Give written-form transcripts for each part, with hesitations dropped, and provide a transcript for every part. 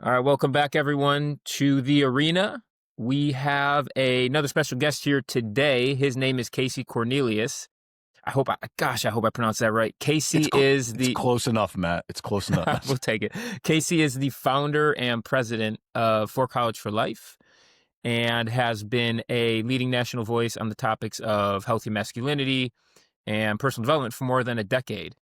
All right, welcome back, everyone, to the arena. We have another special guest here today. His name is Casey Cornelius. I hope I pronounced that right. It's Casey cl is it's the, close enough, Matt. It's close we'll enough. take it. Casey is the founder and president of For College for Life and has been a leading national voice on the topics of healthy masculinity and personal development for more than a decade.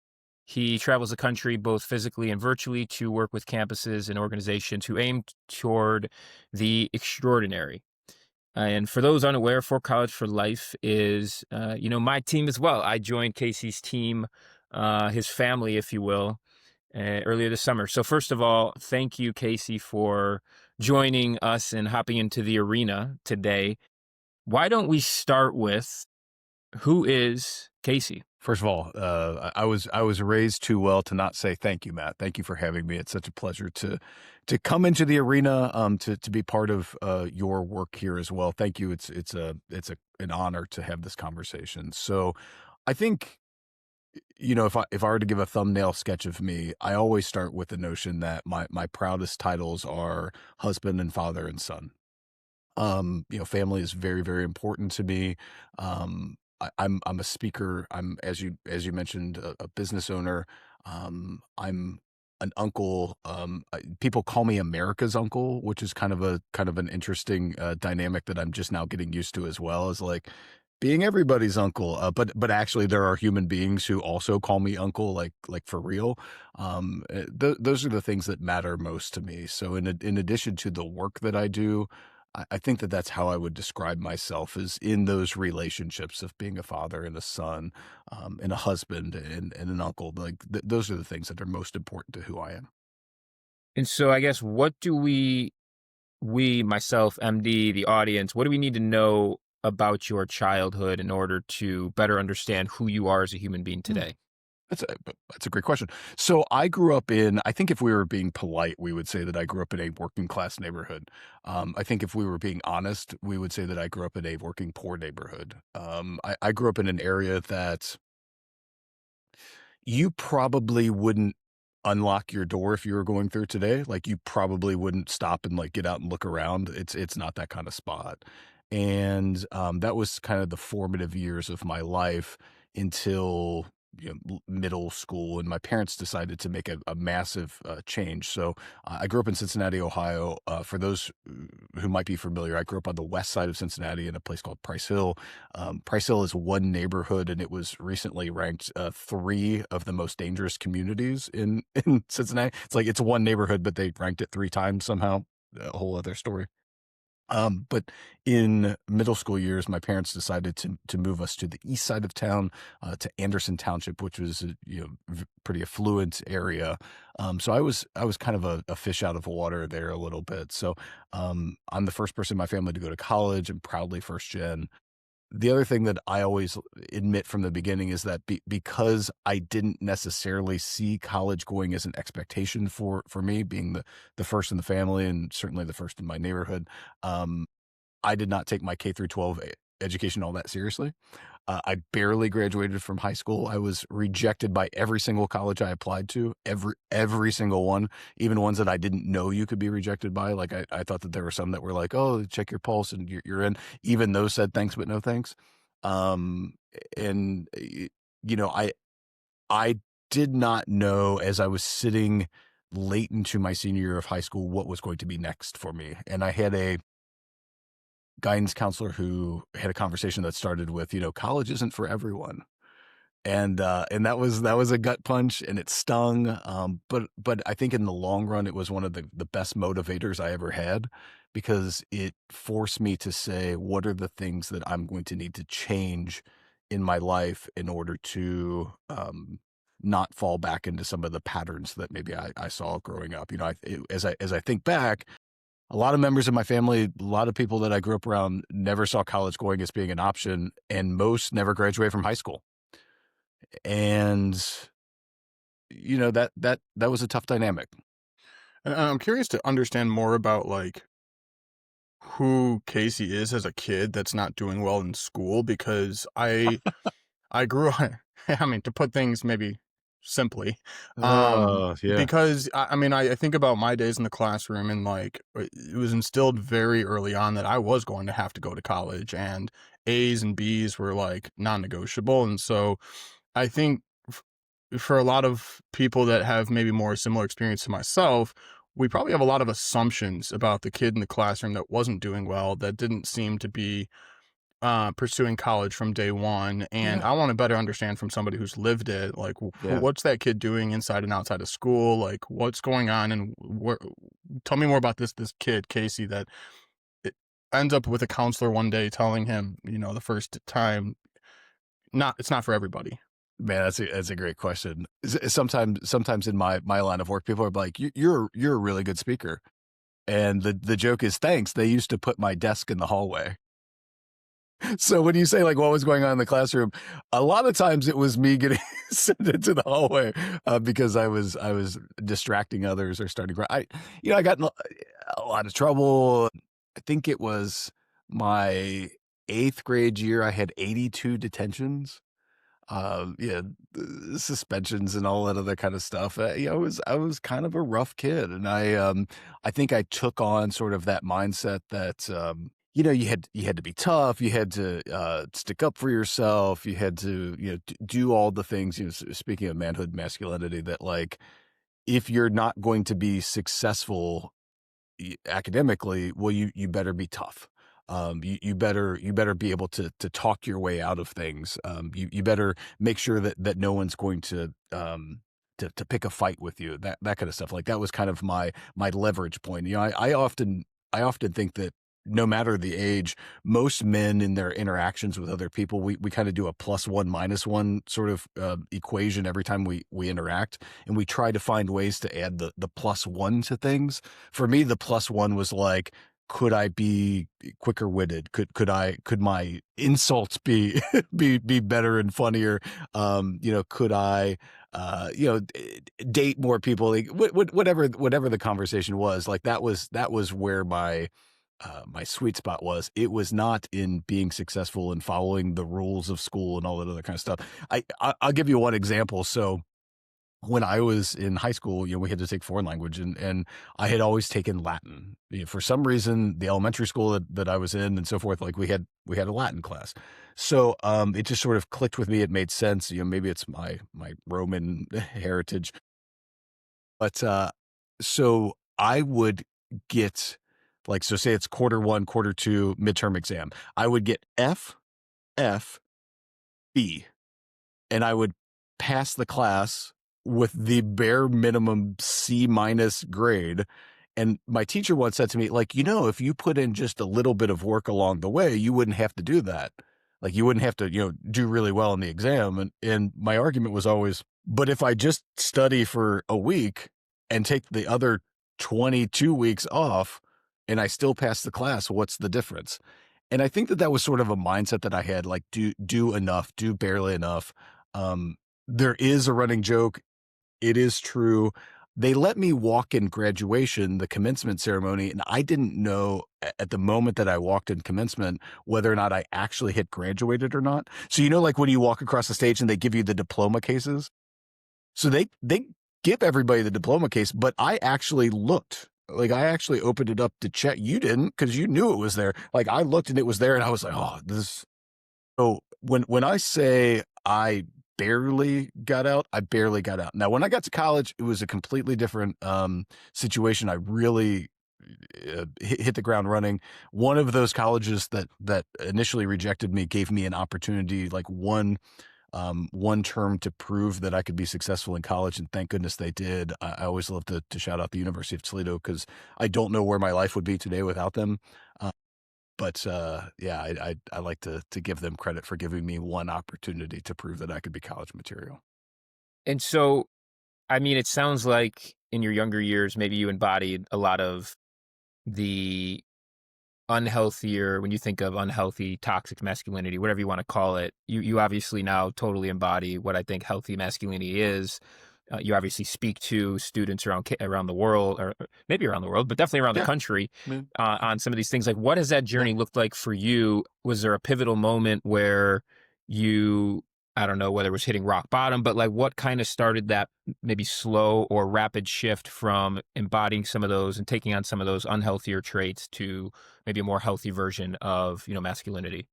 He travels the country both physically and virtually to work with campuses and organizations who aim toward the extraordinary. And for those unaware, For College for Life is, my team as well. I joined Casey's team, his family, if you will, earlier this summer. So first of all, thank you, Casey, for joining us and hopping into the arena today. Why don't we start with who is Casey? First of all, I was raised too well to not say thank you, Matt. Thank you for having me. It's such a pleasure to come into the arena, to be part of your work here as well. Thank you. It's an honor to have this conversation. So, I think if I were to give a thumbnail sketch of me, I always start with the notion that my proudest titles are husband and father and son. Family is very, very important to me. I'm a speaker. I'm, as you mentioned, a business owner. I'm an uncle. People call me America's uncle, which is kind of an interesting dynamic that I'm just now getting used to as well, as like being everybody's uncle. But actually, there are human beings who also call me uncle, like for real. Those are the things that matter most to me. So in addition to the work that I do, I think that that's how I would describe myself, is in those relationships of being a father and a son, and a husband and an uncle. Like those are the things that are most important to who I am. And so I guess what do myself, MD, the audience, what do we need to know about your childhood in order to better understand who you are as a human being Hmm. today? That's a great question. So I grew up in, I think if we were being polite, we would say that I grew up in a working class neighborhood. I think if we were being honest, we would say that I grew up in a working poor neighborhood. I grew up in an area that you probably wouldn't unlock your door if you were going through today. Like, you probably wouldn't stop and, like, get out and look around. It's not that kinda spot. And, that was kind of the formative years of my life until, middle school, and my parents decided to make a massive, change. So, I grew up in Cincinnati, Ohio. For those who might be familiar, I grew up on the west side of Cincinnati in a place called Price Hill. Price Hill is one neighborhood, and it was recently ranked three of the most dangerous communities in in Cincinnati. It's like it's one neighborhood, but they ranked it three times somehow. A whole other story. But in middle school years, my parents decided to move us to the east side of town, to Anderson Township, which was pretty affluent area. So I was kind of a fish out of water there a little bit. So I'm the first person in my family to go to college, and proudly first gen. The other thing that I always admit from the beginning is that because I didn't necessarily see college going as an expectation for me, being the first in the family and certainly the first in my neighborhood, um, I did not take my K through 12 education all that seriously. I barely graduated from high school. I was rejected by every single college I applied to, every single one, even ones that I didn't know you could be rejected by. Like, I thought that there were some that were like, "Oh, check your pulse and you're in." Even those said thanks, but no thanks. Um, and I did not know, as I was sitting late into my senior year of high school, what was going to be next for me. And I had a guidance counselor who had a conversation that started with, college isn't for everyone. And that was a gut punch, and it stung. But I think in the long run, it was one of the best motivators I ever had, because it forced me to say, what are the things that I'm going to need to change in my life in order to not fall back into some of the patterns that maybe I saw growing up. As I think back, a lot of members of my family, a lot of people that I grew up around never saw college going as being an option, and most never graduated from high school. And, that was a tough dynamic. And I'm curious to understand more about like who Casey is as a kid that's not doing well in school because I grew up I mean to put things maybe simply. Oh, yeah. Because I mean, I think about my days in the classroom, and like it was instilled very early on that I was going to have to go to college, and A's and B's were like non-negotiable. And so I think for a lot of people that have maybe more similar experience to myself, we probably have a lot of assumptions about the kid in the classroom that wasn't doing well, that didn't seem to be pursuing college from day one. And Yeah. I want to better understand from somebody who's lived it, like Yeah. what's that kid doing inside and outside of school? Like what's going on, and where, tell me more about this kid, Casey, that it ends up with a counselor one day telling him, the first time, it's not for everybody. Man, that's a great question. Sometimes in my line of work, people are like, You're a really good speaker," and the joke is, "Thanks. They used to put my desk in the hallway." So when you say like what was going on in the classroom, a lot of times it was me getting sent into the hallway because I was distracting others or starting. I got in a lot of trouble. I think it was my 8th grade year. I had 82 detentions. Yeah, suspensions and all that other kind of stuff. I was kind of a rough kid, and I think I took on sort of that mindset that you had to be tough, you had to stick up for yourself, you had to do all the things. Speaking of manhood, masculinity, that like if you're not going to be successful academically, well, you better be tough. You better be able to talk your way out of things. You better make sure that no one's going to pick a fight with you. That kind of stuff. Like that was kind of my leverage point. I often think that no matter the age, most men in their interactions with other people, we kind of do a +1 -1 sort of equation every time we interact, and we try to find ways to add the +1 to things. For me, the +1 was like, could I be quicker witted? Could my insults be be better and funnier? Could I date more people? Like whatever the conversation was, like that was where my sweet spot was. It was not in being successful and following the rules of school and all that other kind of stuff. I'll give you one example. So when I was in high school, we had to take foreign language, and I had always taken Latin. For some reason, the elementary school that I was in and so forth, like we had a Latin class. So it just sort of clicked with me. It made sense. Maybe it's my Roman heritage, but so I would get, like, so say it's quarter 1, quarter 2 midterm exam. I would get F, F, B, and I would pass the class with the bare minimum C- grade. And my teacher once said to me, like, if you put in just a little bit of work along the way, you wouldn't have to do that. Like, you wouldn't have to, do really well in the exam. And my argument was always, but if I just study for a week and take the other 22 weeks off and I still pass the class, what's the difference? And I think that was sort of a mindset that I had, like, do enough, do barely enough. Um, there is a running joke. It is true. They let me walk in graduation, the commencement ceremony, and I didn't know at the moment that I walked in commencement whether or not I actually had graduated or not. So, like when you walk across the stage and they give you the diploma cases. So they give everybody the diploma case, but I actually looked. Like, I actually opened it up to check. You didn't, because you knew it was there. Like, I looked and it was there, and I was like, oh, this. So when I say I barely got out, I barely got out. Now, when I got to college, it was a completely different situation. I really hit the ground running. One of those colleges that initially rejected me gave me an opportunity, like one term, to prove that I could be successful in college, and thank goodness they did. I always love to shout out the University of Toledo, because I don't know where my life would be today without them. But yeah, I like to give them credit for giving me one opportunity to prove that I could be college material. And so, I mean, it sounds like in your younger years, maybe you embodied a lot of the unhealthier, when you think of unhealthy, toxic masculinity, whatever you want to call it, you obviously now totally embody what I think healthy masculinity is. You obviously speak to students around the world, or maybe around the world, but definitely around the Yeah. country, Yeah. on some of these things. Like, what has that Yeah. journey looked like for you? Was there a pivotal moment where you I don't know whether it was hitting rock bottom, but like what kind of started that maybe slow or rapid shift from embodying some of those and taking on some of those unhealthier traits to maybe a more healthy version of, masculinity?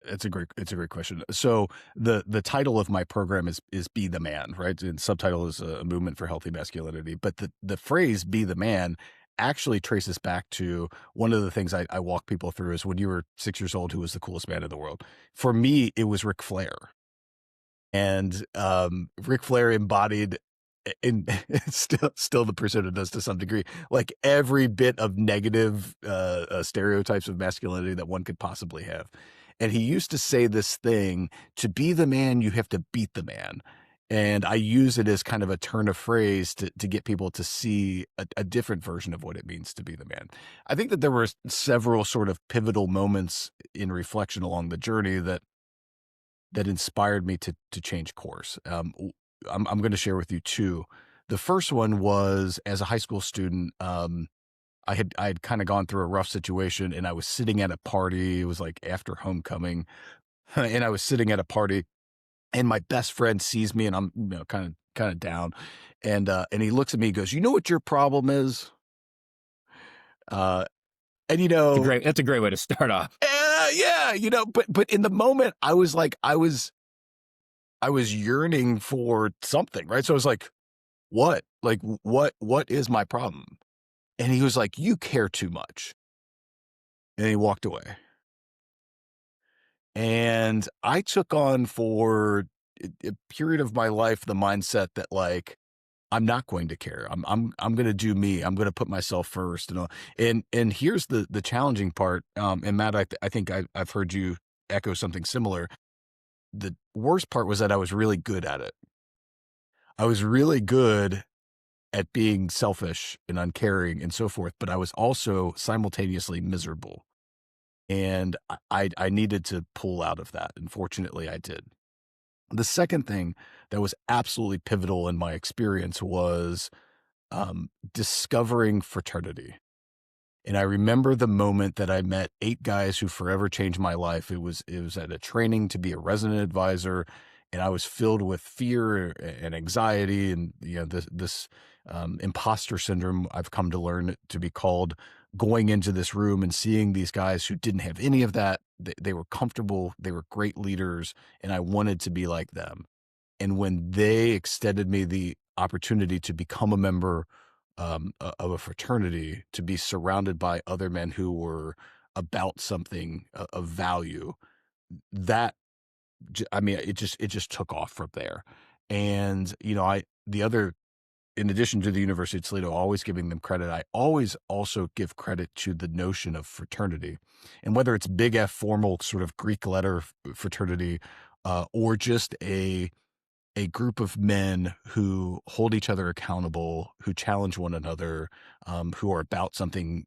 It's a great question. So the title of my program is Be the Man, right? And subtitle is a movement for healthy masculinity. But the phrase "Be the Man" actually traces back to one of the things I walk people through is when you were 6 years old, who was the coolest man in the world? For me, it was Ric Flair. And Ric Flair embodied and still the persona does to some degree, like every bit of negative stereotypes of masculinity that one could possibly have. And he used to say this thing: to be the man, you have to beat the man. And I use it as kind of a turn of phrase to get people to see a different version of what it means to be the man. I think that there were several sort of pivotal moments in reflection along the journey that inspired me to change course. I'm going to share with you two. The first one was as a high school student. I had kind of gone through a rough situation, and I was sitting at a party. It was like after homecoming, and I was sitting at a party, and my best friend sees me, and I'm kind of down, and he looks at me, and goes, "You know what your problem is?" Uh, and That's a great way to start off. yeah, but in the moment, I was yearning for something, right? So I was like, what? Like, what is my problem? And he was like, you care too much. And he walked away. And I took on for a period of my life the mindset that like, I'm not going to care. I'm going to do me. I'm going to put myself first. And here's the challenging part. And Matt, I think I've heard you echo something similar. The worst part was that I was really good at it. I was really good at being selfish and uncaring and so forth, but I was also simultaneously miserable. And I needed to pull out of that. And fortunately, I did. The second thing that was absolutely pivotal in my experience was discovering fraternity. And I remember the moment that I met 8 guys who forever changed my life. It was at a training to be a resident advisor, and I was filled with fear and anxiety, and this imposter syndrome I've come to learn it to be called. Going into this room and seeing these guys who didn't have any of that, they were comfortable, they were great leaders, and I wanted to be like them. And when they extended me the opportunity to become a member of a fraternity, to be surrounded by other men who were about something of value, that I mean, it just took off from there. And the other, in addition to the University of Toledo, always giving them credit, I always also give credit to the notion of fraternity, and whether it's big F formal sort of Greek letter fraternity, or just a group of men who hold each other accountable, who challenge one another, who are about something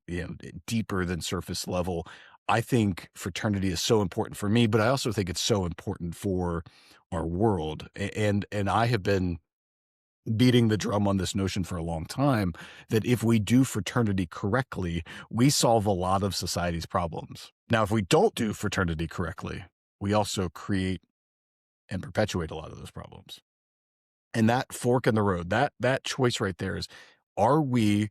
deeper than surface level. I think fraternity is so important for me, but I also think it's so important for our world. And I have been beating the drum on this notion for a long time that if we do fraternity correctly, we solve a lot of society's problems. Now, if we don't do fraternity correctly, we also create and perpetuate a lot of those problems. And that fork in the road, that choice right there is, are we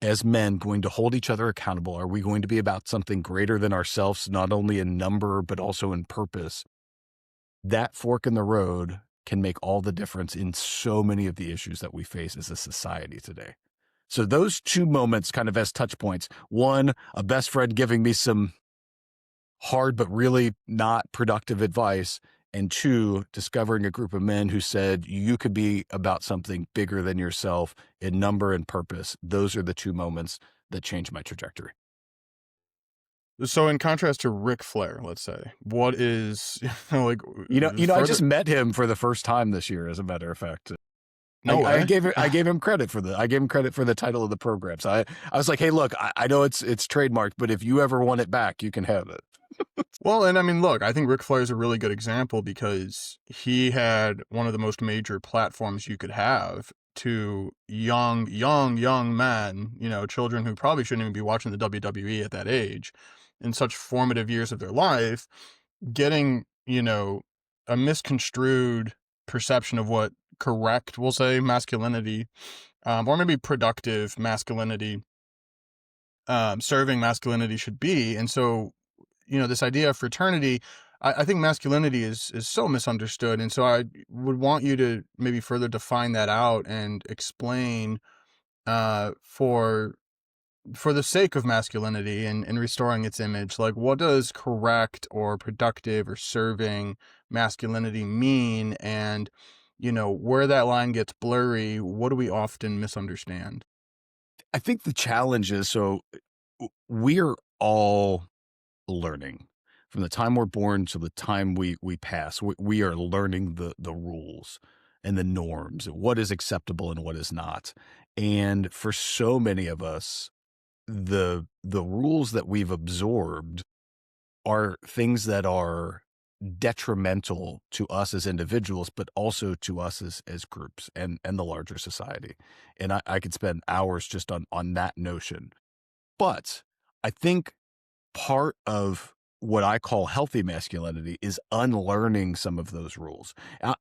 as men going to hold each other accountable? Are we going to be about something greater than ourselves, not only in number, but also in purpose? That fork in the road can make all the difference in so many of the issues that we face as a society today. So those two moments kind of as touch points. One, a best friend giving me some hard but really not productive advice. And two, discovering a group of men who said you could be about something bigger than yourself in number and purpose. Those are the two moments that changed my trajectory. So in contrast to Ric Flair, let's say, what is like I just met him for the first time this year, as a matter of fact. No way. I gave him credit for the title of the program. So I was like, hey, look, I know it's trademarked, but if you ever want it back, you can have it. Well, and I mean, look, I think Ric Flair is a really good example because he had one of the most major platforms you could have to young men, children who probably shouldn't even be watching the WWE at that age, in such formative years of their life, getting, a misconstrued perception of what correct, we'll say, masculinity, or maybe productive masculinity, serving masculinity should be. And so, this idea of fraternity, I think masculinity is so misunderstood. And so I would want you to maybe further define that out and explain, for the sake of masculinity and restoring its image, like, what does correct or productive or serving masculinity mean? And, where that line gets blurry, what do we often misunderstand? I think the challenge is, so we're all learning from the time we're born to the time we pass. We are learning the rules and the norms, what is acceptable and what is not. And for so many of us, the rules that we've absorbed are things that are detrimental to us as individuals, but also to us as groups and the larger society. And I could spend hours just on that notion. But I think part of what I call healthy masculinity is unlearning some of those rules.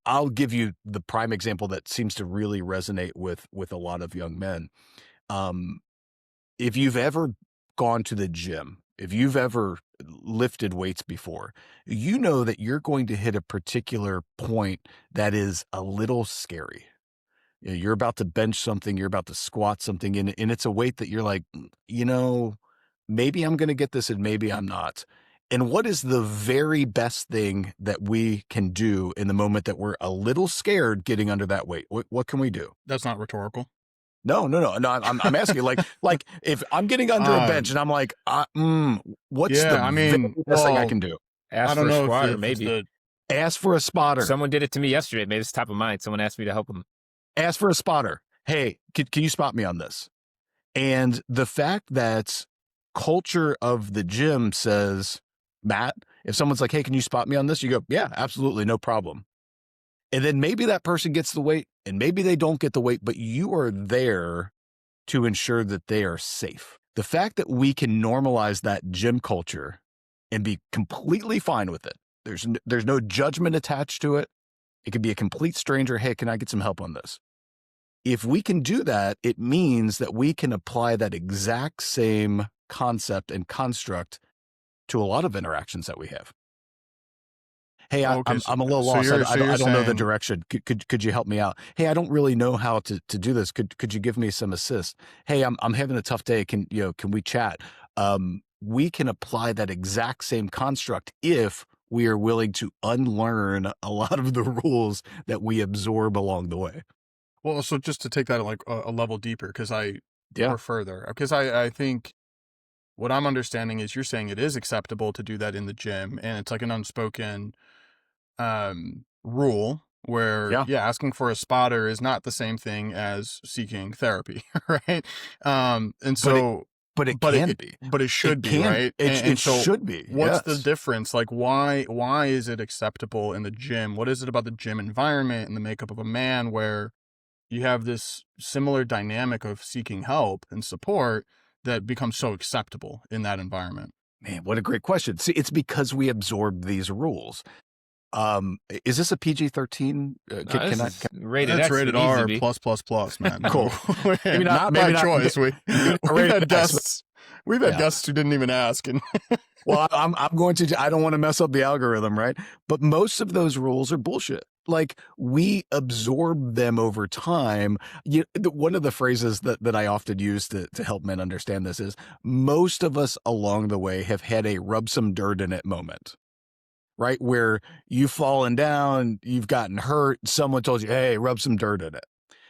I'll give you the prime example that seems to really resonate with a lot of young men. If you've ever gone to the gym, if you've ever lifted weights before, you know that you're going to hit a particular point that is a little scary. You're about to bench something, you're about to squat something, and it's a weight that you're like, maybe I'm going to get this and maybe I'm not. And what is the very best thing that we can do in the moment that we're a little scared getting under that weight? What can we do? That's not rhetorical. No. I'm asking, like if I'm getting under a bench and I'm like, what's the very best thing I can do? Ask I for don't a know spotter, if maybe. Ask for a spotter. Someone did it to me yesterday. Maybe it's top of mind. Someone asked me to help them. Ask for a spotter. Hey, can you spot me on this? And the fact that culture of the gym says, Matt, if someone's like, hey, can you spot me on this? You go, yeah, absolutely, no problem. And then maybe that person gets the weight and maybe they don't get the weight, but you are there to ensure that they are safe. The fact that we can normalize that gym culture and be completely fine with it. There's no judgment attached to it. It could be a complete stranger. Hey, can I get some help on this? If we can do that, it means that we can apply that exact same concept and construct to a lot of interactions that we have. Hey, I'm a little lost. I don't know the direction. Could you help me out? Hey, I don't really know how to do this. Could you give me some assist? Hey, I'm having a tough day. Can we chat? We can apply that exact same construct if we are willing to unlearn a lot of the rules that we absorb along the way. Well, so just to take that like a level deeper, or further, because I think what I'm understanding is you're saying it is acceptable to do that in the gym, and it's like an unspoken rule where asking for a spotter is not the same thing as seeking therapy, right? And so but it can be. But it should be, right? It should be. What's the difference? Like, why is it acceptable in the gym? What is it about the gym environment and the makeup of a man where you have this similar dynamic of seeking help and support that becomes so acceptable in that environment? Man, what a great question. See, it's because we absorb these rules. Is this a PG-13? Rated That's X, rated R plus, man. Cool. not by choice. We've had guests. We've had guests who didn't even ask. And well, I'm going to. I don't want to mess up the algorithm, right? But most of those rules are bullshit. Like, we absorb them over time. One of the phrases that I often use to help men understand this is, most of us along the way have had a rub some dirt in it moment. Right? Where you've fallen down, you've gotten hurt, someone told you, hey, rub some dirt in it.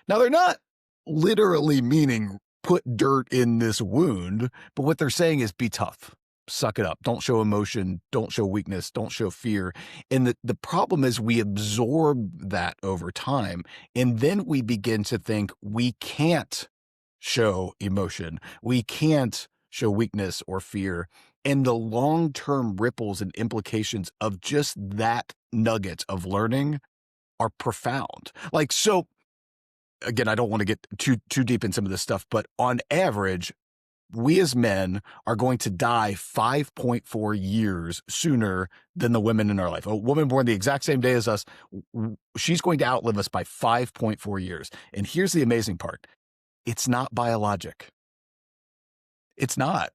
Now, they're not literally meaning put dirt in this wound, but what they're saying is be tough, suck it up, don't show emotion, don't show weakness, don't show fear. And the problem is we absorb that over time, and then we begin to think we can't show emotion, we can't show weakness or fear. And the long-term ripples and implications of just that nugget of learning are profound. Like, so again, I don't want to get too deep in some of this stuff, but on average, we as men are going to die 5.4 years sooner than the women in our life. A woman born the exact same day as us, she's going to outlive us by 5.4 years. And here's the amazing part. It's not biologic. It's not.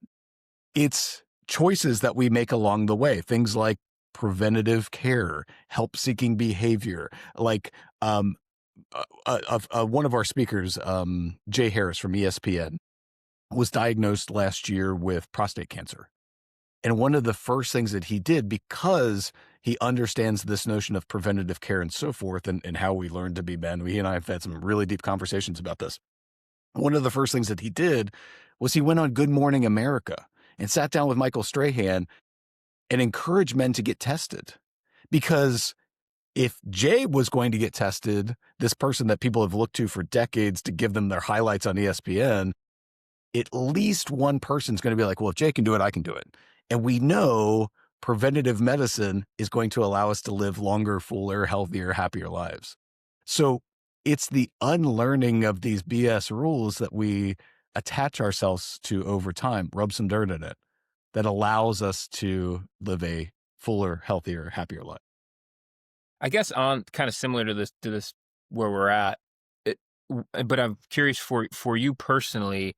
It's choices that we make along the way. Things like preventative care, help-seeking behavior, like one of our speakers, Jay Harris from ESPN, was diagnosed last year with prostate cancer. And one of the first things that he did, because he understands this notion of preventative care and so forth, and how we learn to be men, he and I have had some really deep conversations about this. One of the first things that he did was he went on Good Morning America and sat down with Michael Strahan and encouraged men to get tested. Because if Jay was going to get tested, this person that people have looked to for decades to give them their highlights on ESPN, at least one person's going to be like, well, if Jay can do it, I can do it. And we know preventative medicine is going to allow us to live longer, fuller, healthier, happier lives. So it's the unlearning of these BS rules that we attach ourselves to over time, rub some dirt in it, that allows us to live a fuller, healthier, happier life. I guess on kind of similar to this where we're at, but I'm curious for you personally,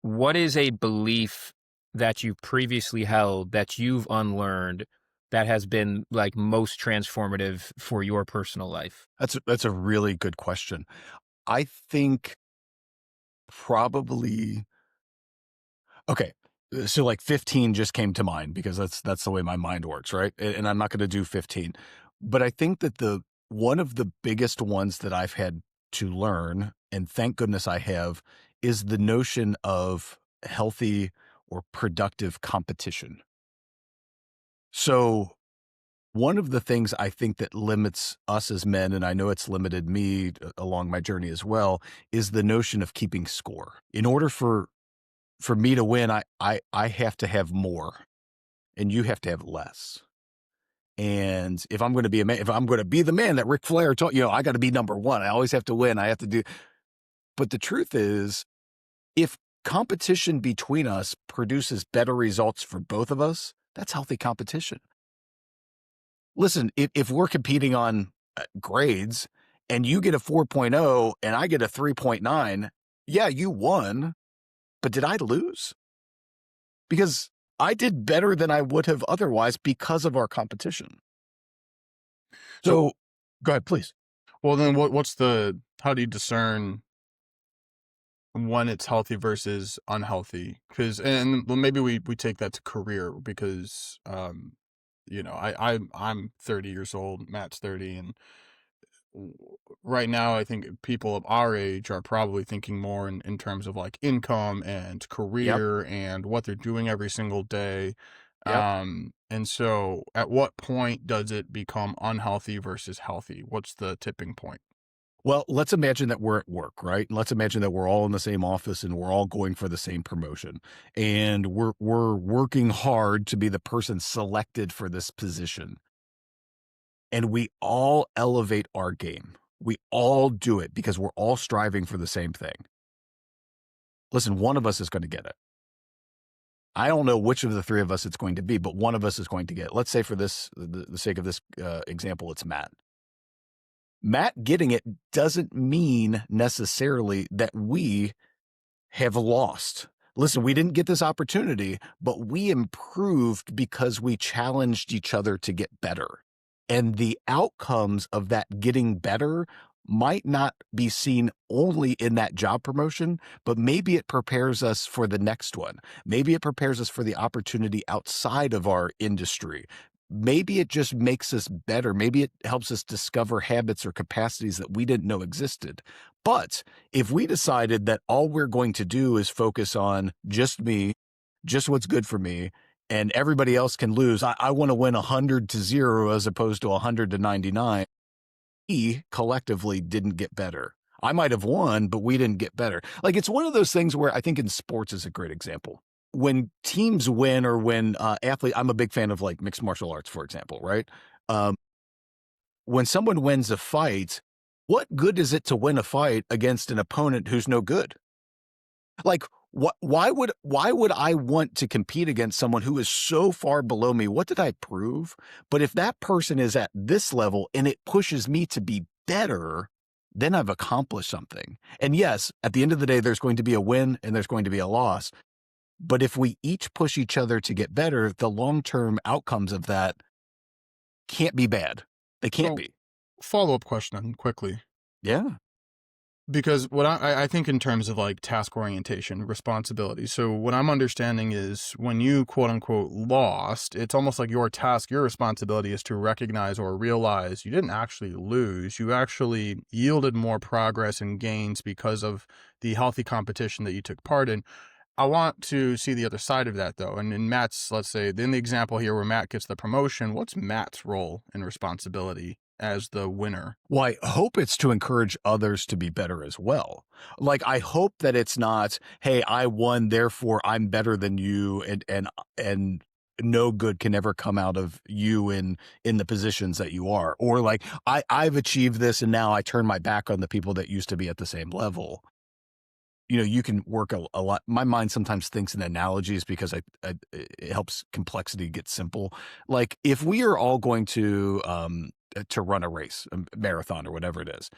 what is a belief that you previously held that you've unlearned that has been like most transformative for your personal life? That's a really good question. I think probably, okay, so like 15 just came to mind because that's the way my mind works, right? And I'm not going to do 15. But I think that one of the biggest ones that I've had to learn, and thank goodness I have, is the notion of healthy or productive competition. So one of the things I think that limits us as men, and I know it's limited me along my journey as well, is the notion of keeping score. In order for me to win, I have to have more, and you have to have less. And if I'm going to be if I'm going to be the man that Ric Flair taught, I got to be number one. I always have to win. I have to do. But the truth is, if competition between us produces better results for both of us, that's healthy competition. Listen, if we're competing on grades and you get a 4.0 and I get a 3.9, yeah, you won, but did I lose? Because I did better than I would have otherwise because of our competition. So go ahead, please. Well, then how do you discern when it's healthy versus unhealthy? And maybe we take that to career because, I'm 30 years old, Matt's 30, and right now I think people of our age are probably thinking more in terms of like income and Yep. career and what they're doing every single day. Yep. And so at what point does it become unhealthy versus healthy? What's the tipping point? Well, let's imagine that we're at work, right? And let's imagine that we're all in the same office and we're all going for the same promotion. And we're working hard to be the person selected for this position. And we all elevate our game. We all do it because we're all striving for the same thing. Listen, one of us is going to get it. I don't know which of the three of us it's going to be, but one of us is going to get it. Let's say for the sake of this example, it's Matt. Matt getting it doesn't mean necessarily that we have lost. Listen, we didn't get this opportunity, but we improved because we challenged each other to get better. And the outcomes of that getting better might not be seen only in that job promotion, but maybe it prepares us for the next one. Maybe it prepares us for the opportunity outside of our industry. Maybe it just makes us better. Maybe it helps us discover habits or capacities that we didn't know existed. But if we decided that all we're going to do is focus on just me, just what's good for me, and everybody else can lose, I want to win 100-0 as opposed to 100-99, we collectively didn't get better. I might have won, but we didn't get better. Like, it's one of those things where I think in sports is a great example. When teams win or when athletes, I'm a big fan of like mixed martial arts, for example, right? When someone wins a fight, what good is it to win a fight against an opponent who's no good? Like, Why would I want to compete against someone who is so far below me? What did I prove? But if that person is at this level and it pushes me to be better, then I've accomplished something. And yes, at the end of the day, there's going to be a win and there's going to be a loss. But if we each push each other to get better, the long-term outcomes of that can't be bad. They can't So, be. follow-up question quickly. Yeah. Because what I think in terms of like task orientation, responsibility. So what I'm understanding is when you quote unquote lost, it's almost like your task, your responsibility is to recognize or realize you didn't actually lose. You actually yielded more progress and gains because of the healthy competition that you took part in. I want to see the other side of that though. And in Matt's, let's say, in the example here where Matt gets the promotion, what's Matt's role and responsibility as the winner? Well, I hope it's to encourage others to be better as well. Like, I hope that it's not, hey, I won, therefore I'm better than you, and no good can ever come out of you in the positions that you are. Or like, I've achieved this and now I turn my back on the people that used to be at the same level. You know, you can work a lot. My mind sometimes thinks in analogies because it helps complexity get simple. Like, if we are all going to run a race, a marathon or whatever it is,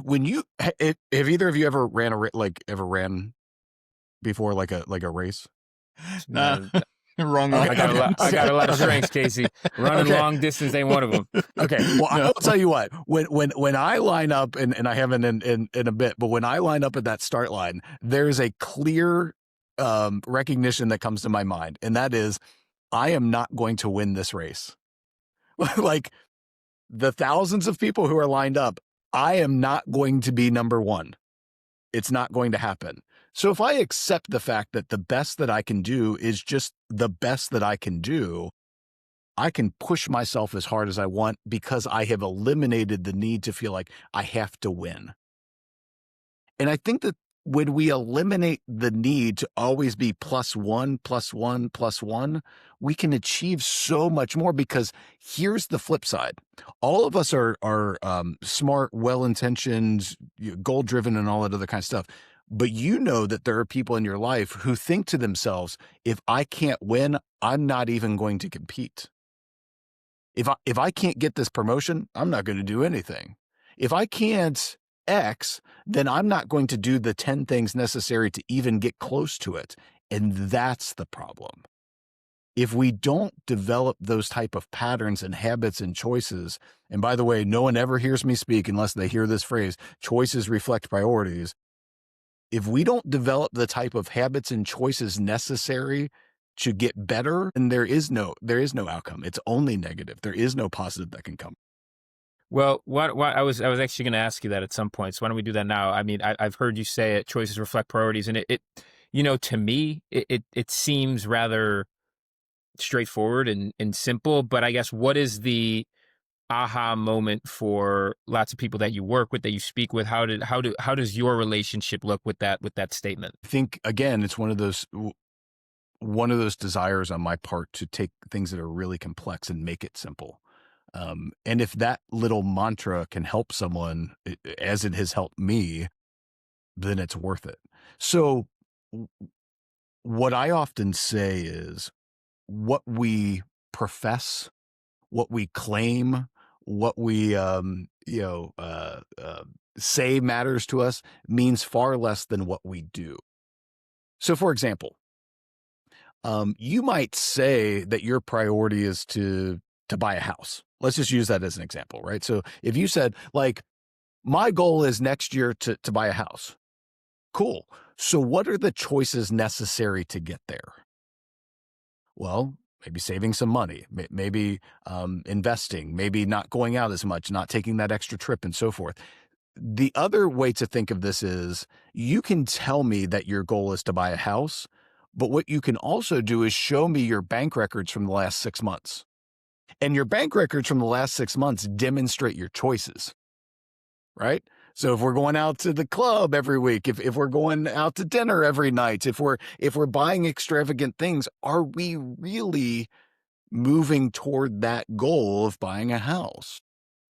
when you have either of you ever ran before, like a race? No, Wrong I got a lot. I got a lot of Okay. strengths, Casey. Running Okay. long distance ain't one of them. Okay. Well, No. I'll tell you what, when I line up, and I haven't in a bit, but when I line up at that start line, there's a clear recognition that comes to my mind. And that is, I am not going to win this race. Like, the thousands of people who are lined up, I am not going to be number one. It's not going to happen. So if I accept the fact that the best that I can do is just the best that I can do, I can push myself as hard as I want because I have eliminated the need to feel like I have to win. And I think that when we eliminate the need to always be plus one, plus one, plus one, we can achieve so much more, because here's the flip side. All of us are smart, well-intentioned, goal-driven, and all that other kind of stuff. But you know that there are people in your life who think to themselves, if I can't win, I'm not even going to compete. If I can't get this promotion, I'm not going to do anything. If I can't X, then I'm not going to do the 10 things necessary to even get close to it. And that's the problem. If we don't develop those type of patterns and habits and choices, and by the way, no one ever hears me speak unless they hear this phrase, choices reflect priorities. If we don't develop the type of habits and choices necessary to get better, then there is no outcome. It's only negative. There is no positive that can come. Well, what I was actually going to ask you that at some point. So why don't we do that now? I mean, I've heard you say it. Choices reflect priorities, and it to me, it seems rather straightforward and simple. But I guess, what is the aha moment for lots of people that you work with, that you speak with? How does your relationship look with that statement? I think, again, it's one of those desires on my part to take things that are really complex and make it simple. And if that little mantra can help someone, as it has helped me, then it's worth it. So what I often say is, what we profess, what we claim, what we say matters to us means far less than what we do. So, for example, you might say that your priority is to buy a house. Let's just use that as an example, right? So if you said, like, my goal is next year to buy a house. Cool. So what are the choices necessary to get there? Well, maybe saving some money, maybe investing, maybe not going out as much, not taking that extra trip, and so forth. The other way to think of this is, you can tell me that your goal is to buy a house, but what you can also do is show me your bank records from the last 6 months. And your bank records from the last 6 months demonstrate your choices, right? So if we're going out to the club every week, if we're going out to dinner every night, if we're buying extravagant things, are we really moving toward that goal of buying a house,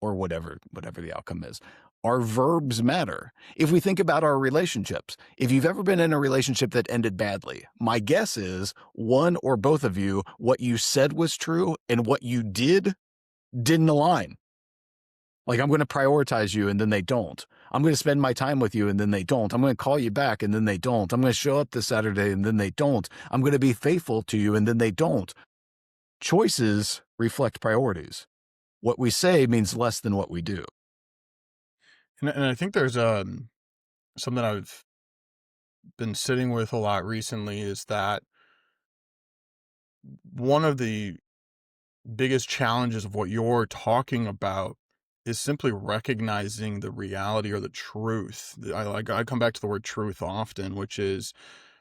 or whatever the outcome is? Our verbs matter. If we think about our relationships, if you've ever been in a relationship that ended badly, my guess is one or both of you, what you said was true and what you didn't align. Like, I'm going to prioritize you and then they don't. I'm going to spend my time with you and then they don't. I'm going to call you back and then they don't. I'm going to show up this Saturday and then they don't. I'm going to be faithful to you and then they don't. Choices reflect priorities. What we say means less than what we do. And I think there's something I've been sitting with a lot recently is that one of the biggest challenges of what you're talking about is simply recognizing the reality or the truth. I come back to the word truth often, which is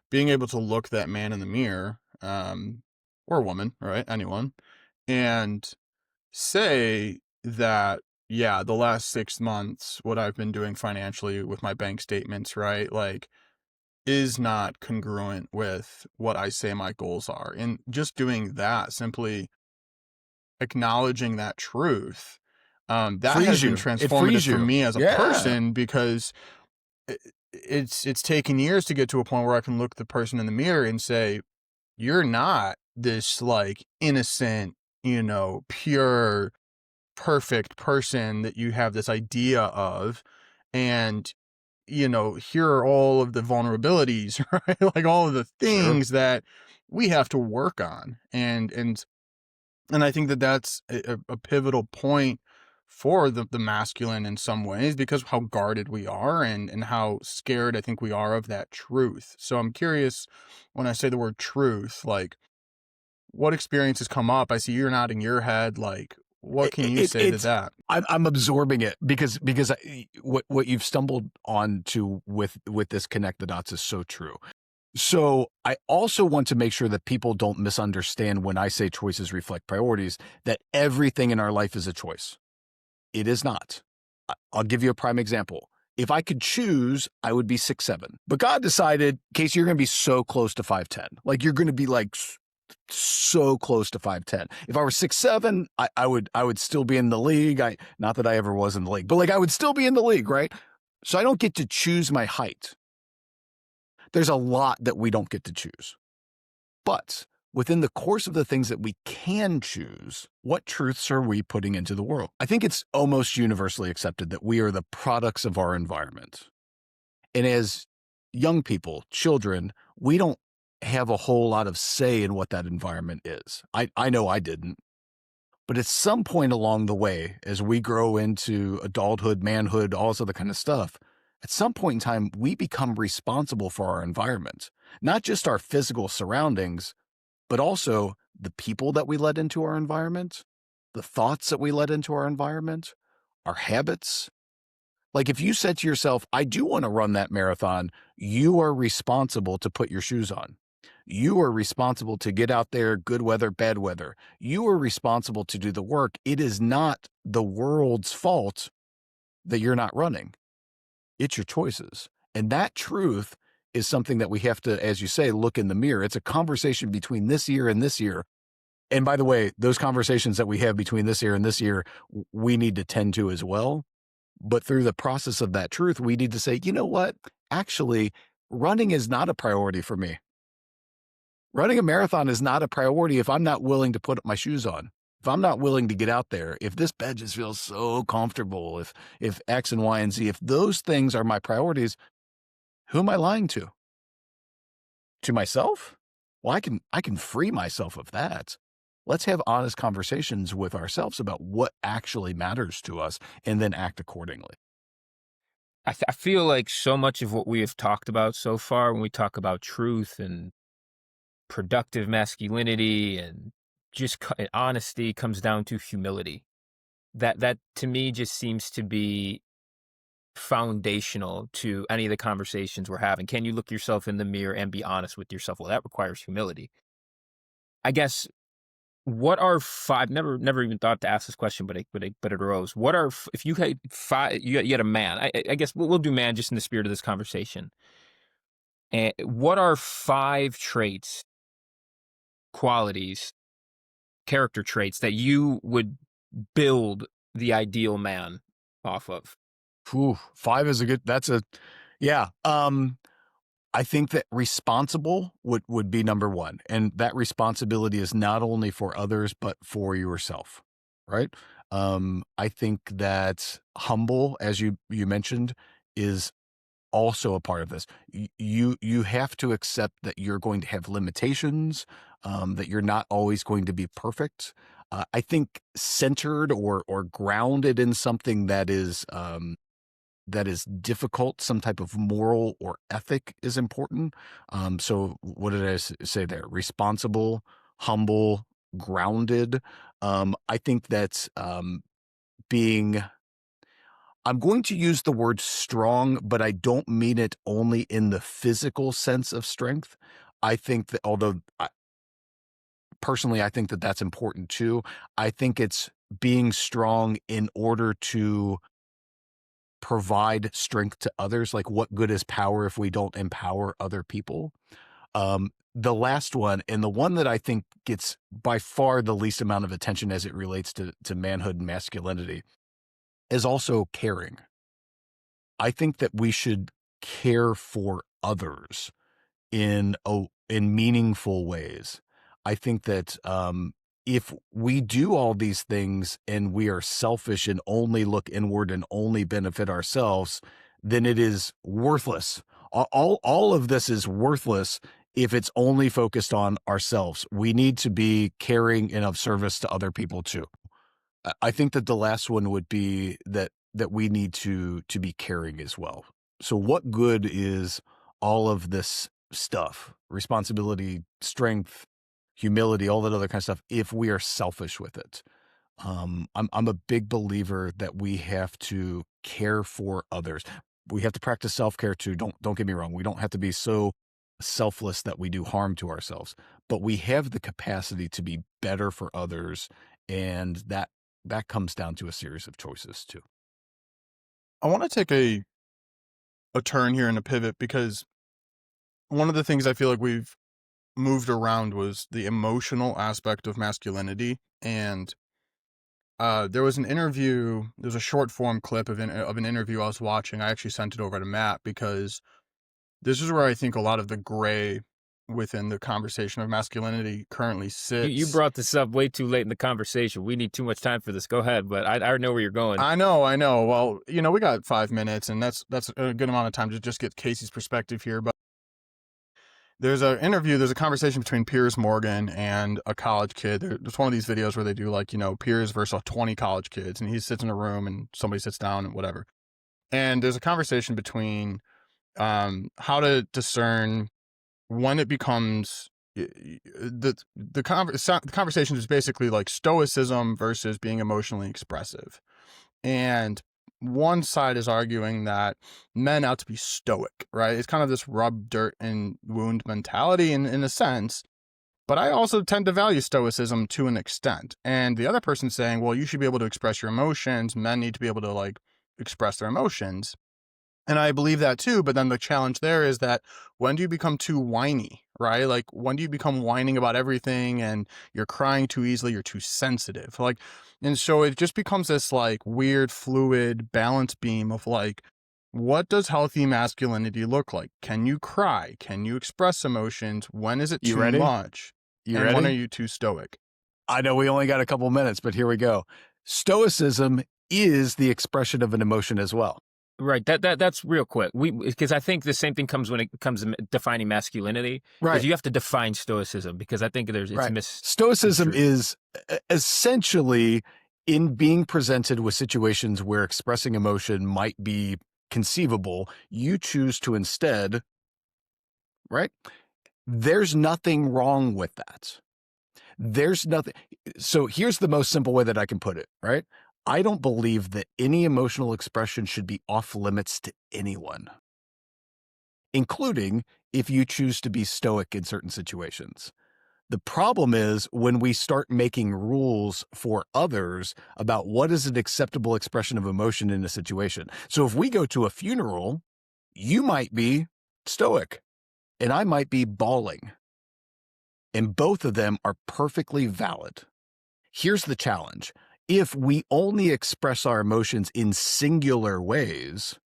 being able to look that man in the mirror, or woman, right? Anyone, and say that, yeah, the last 6 months, what I've been doing financially with my bank statements, right? Like, is not congruent with what I say my goals are. And just doing that, simply acknowledging that truth, that has Frees been you. It transformative frees for you. me as a Yeah. person, because i- it's taken years to get to a point where I can look the person in the mirror and say, you're not this like innocent, pure, perfect person that you have this idea of. And here are all of the vulnerabilities, right? Like all of the Sure. things that we have to work on. And I think that that's a pivotal point for the masculine in some ways, because of how guarded we are, and how scared I think we are of that truth. So I'm curious, when I say the word truth, like, what experiences come up? I see you're nodding your head. Like, what can you say to It's that? I'm absorbing it because what you've stumbled on to with this connect the dots is so true. So I also want to make sure that people don't misunderstand when I say choices reflect priorities, that everything in our life is a choice. It is not. I'll give you a prime example. If I could choose, I would be 6'7". But God decided, Casey, you're going to be so close to 5'10". Like, you're going to be like so close to 5'10". If I were 6'7", I would still be in the league. Not that I ever was in the league, but like I would still be in the league, right? So I don't get to choose my height. There's a lot that we don't get to choose. But within the course of the things that we can choose, what truths are we putting into the world? I think it's almost universally accepted that we are the products of our environment. And as young people, children, we don't have a whole lot of say in what that environment is. I know I didn't. But at some point along the way, as we grow into adulthood, manhood, all this other kind of stuff, at some point in time, we become responsible for our environment, not just our physical surroundings, but also the people that we let into our environment, the thoughts that we let into our environment, our habits. Like, if you said to yourself, I do want to run that marathon, you are responsible to put your shoes on. You are responsible to get out there, good weather, bad weather. You are responsible to do the work. It is not the world's fault that you're not running. It's your choices. And that truth is something that we have to, as you say, look in the mirror. It's a conversation between this year and this year. And by the way, those conversations that we have between this year and this year, we need to tend to as well. But through the process of that truth, we need to say, you know what? Actually, running is not a priority for me. Running a marathon is not a priority if I'm not willing to put my shoes on. If I'm not willing to get out there, if this bed just feels so comfortable, if X and Y and Z, if those things are my priorities, who am I lying to? To myself? Well, I can free myself of that. Let's have honest conversations with ourselves about what actually matters to us and then act accordingly. I feel like so much of what we have talked about so far, when we talk about truth and productive masculinity and just honesty, comes down to humility. That to me just seems to be foundational to any of the conversations we're having. Can you look yourself in the mirror and be honest with yourself? Well, that requires humility. I guess, what are five? Never even thought to ask this question, but it arose. What are if you had five? You had a man. I guess we'll do man just in the spirit of this conversation. And what are five traits, qualities, character traits that you would build the ideal man off of? Ooh, 5 is a good, yeah. I think that responsible would be number one. And that responsibility is not only for others, but for yourself, right? I think that humble, as you mentioned, is also a part of this. You have to accept that you're going to have limitations, that you're not always going to be perfect. I think centered or grounded in something that is difficult, some type of moral or ethic is important. So what did I say there? Responsible, humble, grounded. I think that being I'm going to use the word strong, but I don't mean it only in the physical sense of strength. I think that personally, I think that that's important too. I think it's being strong in order to provide strength to others. Like, what good is power if we don't empower other people? The last one, and the one that I think gets by far the least amount of attention as it relates to manhood and masculinity, is also caring. I think that we should care for others in meaningful ways. I think that if we do all these things and we are selfish and only look inward and only benefit ourselves, then it is worthless. All of this is worthless if it's only focused on ourselves. We need to be caring and of service to other people too. I think that the last one would be that we need to be caring as well. So what good is all of this stuff, responsibility, strength, humility, all that other kind of stuff, if we are selfish with it? I'm a big believer that we have to care for others. We have to practice self-care too. Don't get me wrong. We don't have to be so selfless that we do harm to ourselves, but we have the capacity to be better for others, and that comes down to a series of choices too. I want to take a turn here and a pivot, because one of the things I feel like we've moved around was the emotional aspect of masculinity. And there was a short form clip of an interview I was watching. I actually sent it over to Matt because this is where I think a lot of the gray within the conversation of masculinity currently You sits. brought this up way too late in the conversation. We need too much time for this. Go ahead, but I already know where you're going. I know. Well, we got 5 minutes, and that's a good amount of time to just get Casey's perspective here. But there's a conversation between Piers Morgan and a college kid. There's one of these videos where they do like, Piers versus 20 college kids, and he sits in a room and somebody sits down and whatever. And there's a conversation between how to discern when it becomes the conversation is basically like stoicism versus being emotionally expressive. And one side is arguing that men ought to be stoic, right? It's kind of this rub dirt and wound mentality in a sense. But I also tend to value stoicism to an extent. And the other person's saying, well, you should be able to express your emotions. Men need to be able to like express their emotions. And I believe that too. But then the challenge there is that when do you become too whiny, right? Like, when do you become whining about everything and you're crying too easily, you're too sensitive? Like, and so it just becomes this like weird, fluid balance beam of like, what does healthy masculinity look like? Can you cry? Can you express emotions? When is it You too ready? much? You And ready? when are you too stoic? I know we only got a couple minutes, but here we go. Stoicism is the expression of an emotion as well. Right. That's real quick. Because I think the same thing comes when it comes to defining masculinity. Right. Is you have to define stoicism, because I think it's right. Stoicism is essentially in being presented with situations where expressing emotion might be conceivable, you choose to instead, right? There's nothing wrong with that. There's nothing. So here's the most simple way that I can put it, right? I don't believe that any emotional expression should be off limits to anyone, including if you choose to be stoic in certain situations. The problem is when we start making rules for others about what is an acceptable expression of emotion in a situation. So if we go to a funeral, you might be stoic and I might be bawling. And both of them are perfectly valid. Here's the challenge. If we only express our emotions in singular ways,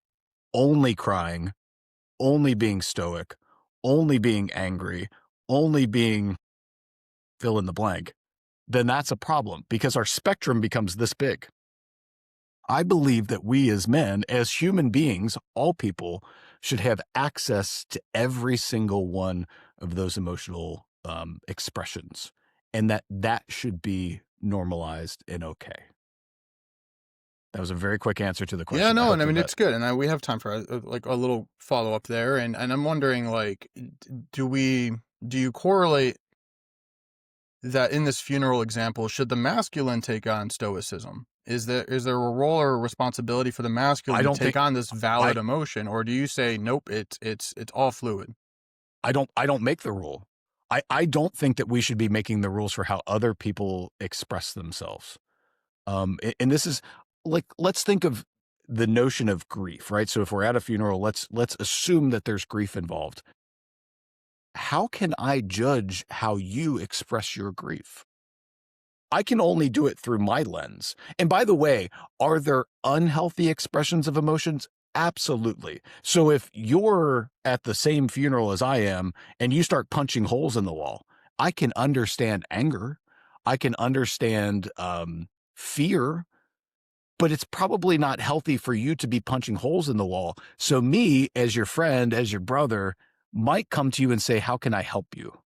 only crying, only being stoic, only being angry, only being fill in the blank, then that's a problem because our spectrum becomes this big. I believe that we as men, as human beings, all people, should have access to every single one of those emotional expressions, and that should be normalized and okay. That was a very quick answer to the Yeah, question. I no, hope and I mean that. it's good, and we have time for like a little follow up there, and I'm wondering like, do you correlate that in this funeral example, should the masculine take on stoicism? Is there a role or a responsibility for the masculine I to don't take think on this valid I emotion, or do you say nope, it's all fluid? I don't make the rule. I don't think that we should be making the rules for how other people express themselves. And this is like, let's think of the notion of grief, right? So if we're at a funeral, let's assume that there's grief involved. How can I judge how you express your grief? I can only do it through my lens. And by the way, are there unhealthy expressions of emotions? Absolutely. So if you're at the same funeral as I am and you start punching holes in the wall, I can understand anger. I can understand fear, but it's probably not healthy for you to be punching holes in the wall. So me, as your friend, as your brother, might come to you and say, how can I help you?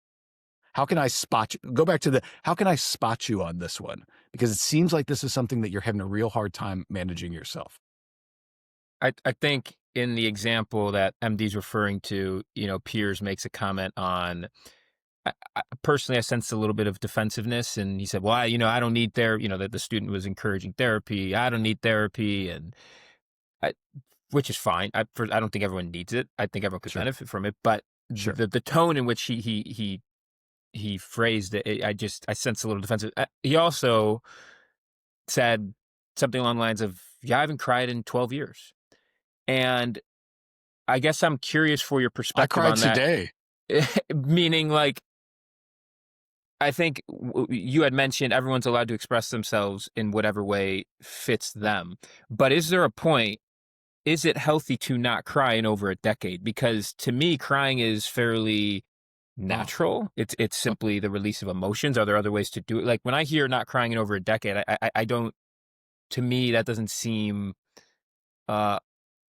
How can I spot you? Go back to how can I spot you on this one? Because it seems like this is something that you're having a real hard time managing yourself. I think in the example that MD's referring to, Piers makes a comment on. Personally, I sensed a little bit of defensiveness, and he said, "Well, I don't need therapy." That the student was encouraging therapy. I don't need therapy, and I, which is fine. I don't think everyone needs it. I think everyone could Sure. benefit from it, but Sure. the tone in which he phrased it, I sensed a little defensive. He also said something along the lines of, "Yeah, I haven't cried in 12 years," and I guess I'm curious for your I perspective cried on that. today. Meaning, like, I think you had mentioned everyone's allowed to express themselves in whatever way fits them. But is there a point, is it healthy to not cry in over a decade? Because to me, crying is fairly Oh, natural. It's simply the release of emotions. Are there other ways to do it? Like when I hear not crying in over a decade, I don't, to me, that doesn't seem uh,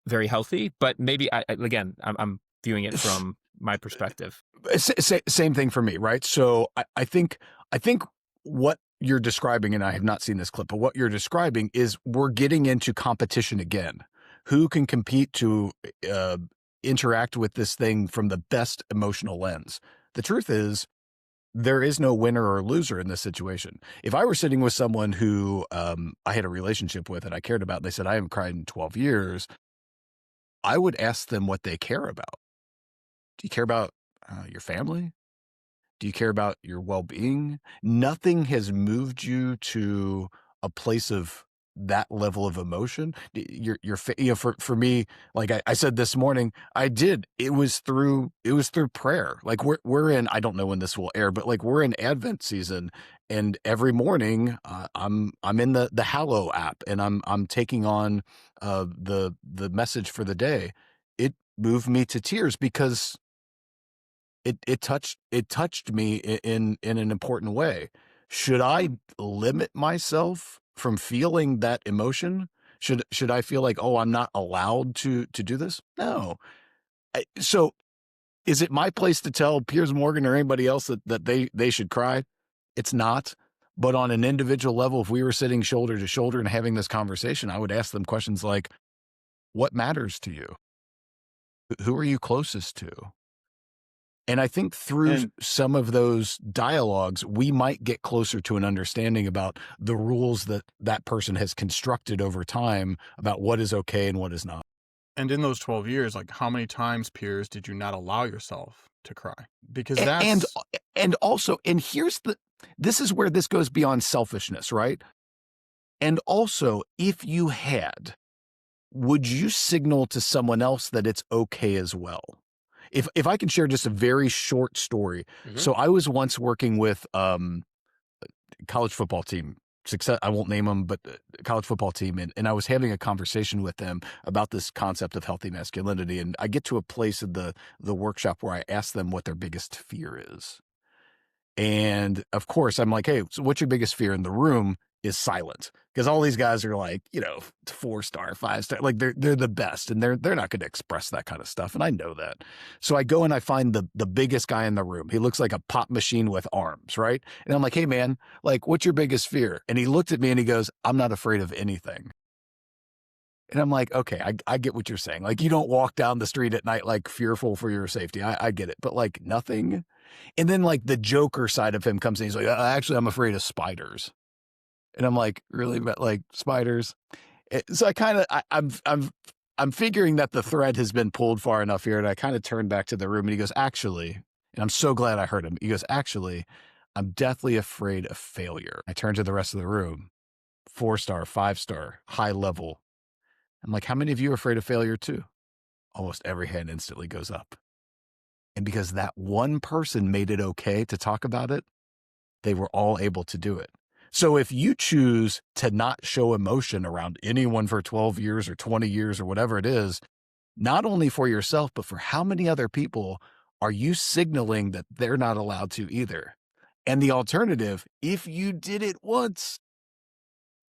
very healthy. But maybe, again, I'm viewing it from my perspective. same thing for me, right? So I think what you're describing, and I have not seen this clip, but what you're describing is we're getting into competition again. Who can compete to uh, interact with this thing from the best emotional lens? The truth is, there is no winner or loser in this situation. If I were sitting with someone who I had a relationship with and I cared about, and they said, I haven't cried in 12 years, I would ask them what they care about. Do you care about your family? Do you care about your well-being? Nothing has moved you to a place of that level of emotion. For me, like I said this morning, I did. It was through prayer. Like we're in. I don't know when this will air, but like we're in Advent season, and every morning I'm in the Hallow app, and I'm taking on the message for the day. It moved me to tears because it touched me in an important way. Should I limit myself from feeling that emotion? Should I feel like, oh, I'm not allowed to do this? No. So is it my place to tell Piers Morgan or anybody else that they should cry? It's not. But on an individual level, if we were sitting shoulder to shoulder and having this conversation, I would ask them questions like, what matters to you? Who are you closest to? And I think through And some of those dialogues, we might get closer to an understanding about the rules that that person has constructed over time about what is okay and what is not. and in those 12 years, like how many times, Piers, did you not allow yourself to cry? Because A- And that's and also, and this is where this goes beyond selfishness, right? And also, if you had, would you signal to someone else that it's okay as well? If I can share just a very short story. Mhm. So I was once working with college football team success. I won't name them, but college football team. And I was having a conversation with them about this concept of healthy masculinity. And I get to a place in the workshop where I ask them what their biggest fear is. And of course, I'm like, hey, so what's your biggest fear? In the room is silent, because all these guys are like, 4-star, 5-star, like they're the best, and they're not going to express that kind of stuff, and I know that. So I go and I find the biggest guy in the room. He looks like a pop machine with arms, right? And I'm like, hey man, like, what's your biggest fear? And he looked at me and he goes, I'm not afraid of anything. And I'm like, okay, I get what you're saying. Like, you don't walk down the street at night like fearful for your safety. I get it, but like nothing. And then like the Joker side of him comes in. He's like, actually, I'm afraid of spiders. And I'm like, really? But like spiders? So I kind of, I'm figuring that the thread has been pulled far enough here. And I kind of turned back to the room and he goes, actually, and I'm so glad I heard him. He goes, actually, I'm deathly afraid of failure. I turn to the rest of the room, 4-star, 5-star, high level. I'm like, how many of you are afraid of failure too? Almost every hand instantly goes up. And because that one person made it okay to talk about it, they were all able to do it. So if you choose to not show emotion around anyone for 12 years or 20 years or whatever it is, not only for yourself, but for how many other people are you signaling that they're not allowed to either? And the alternative, if you did it once,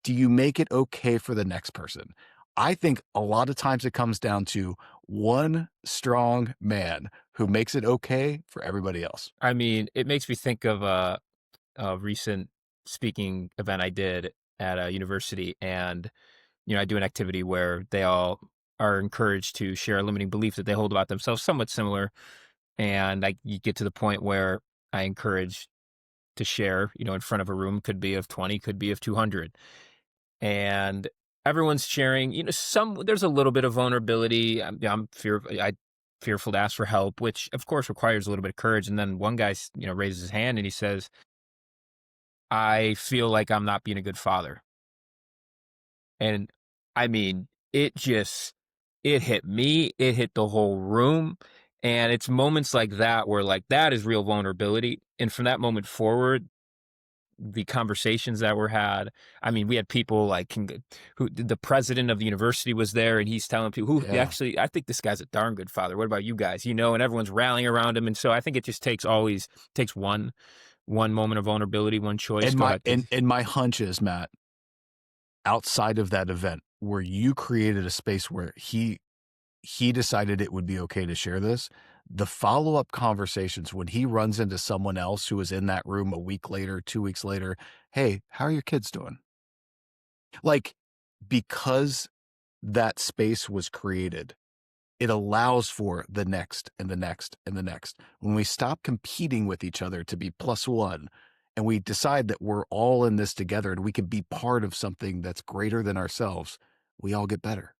do you make it okay for the next person? I think a lot of times it comes down to one strong man who makes it okay for everybody else. I mean, it makes me think of a recent speaking event I did at a university, and I do an activity where they all are encouraged to share a limiting belief that they hold about themselves, somewhat similar. And you get to the point where I encourage to share, in front of a room, could be of 20, could be of 200, and everyone's sharing. There's a little bit of vulnerability. I fearful to ask for help, which of course requires a little bit of courage. And then one guy, raises his hand and he says, I feel like I'm not being a good father. And I mean, it hit me, it hit the whole room. And it's moments like that where like that is real vulnerability. And from that moment forward, the conversations that were had, I mean, we had people like who the president of the university was there and he's telling people who Yeah. actually, I think this guy's a darn good father. What about you guys? And everyone's rallying around him. And so I think it just takes one moment of vulnerability, one choice. And Go my ahead. and my hunch is, Matt, outside of that event where you created a space where he decided it would be okay to share this, the follow-up conversations when he runs into someone else who was in that room a week later, 2 weeks later, hey, how are your kids doing? Like, because that space was created, it allows for the next and the next and the next. When we stop competing with each other to be plus one, and we decide that we're all in this together and we can be part of something that's greater than ourselves, we all get better.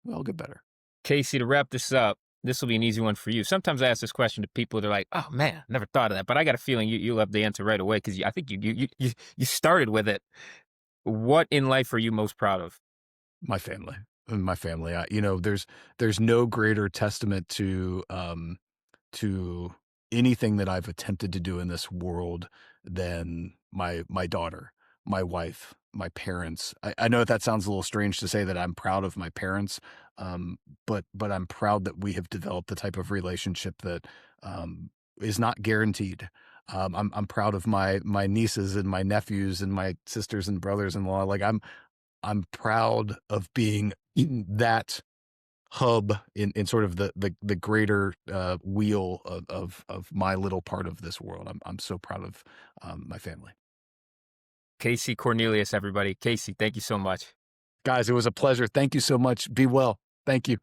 We all get better. Casey, to wrap this up, this will be an easy one for you. Sometimes I ask this question to people. They're like, "Oh man, never thought of that." But I got a feeling you'll have the answer right away because I think you started with it. What in life are you most proud of? My family. My family. There's no greater testament to anything that I've attempted to do in this world than my daughter, my wife, my parents. I know that sounds a little strange to say that I'm proud of my parents, but I'm proud that we have developed the type of relationship that is not guaranteed. I'm proud of my nieces and my nephews and my sisters and brothers-in-law. Like I'm proud of being in that hub in sort of the greater wheel of my little part of this world. I'm so proud of my family. Casey Cornelius, everybody. Casey, thank you so much. Guys, it was a pleasure. Thank you so much. Be well. Thank you.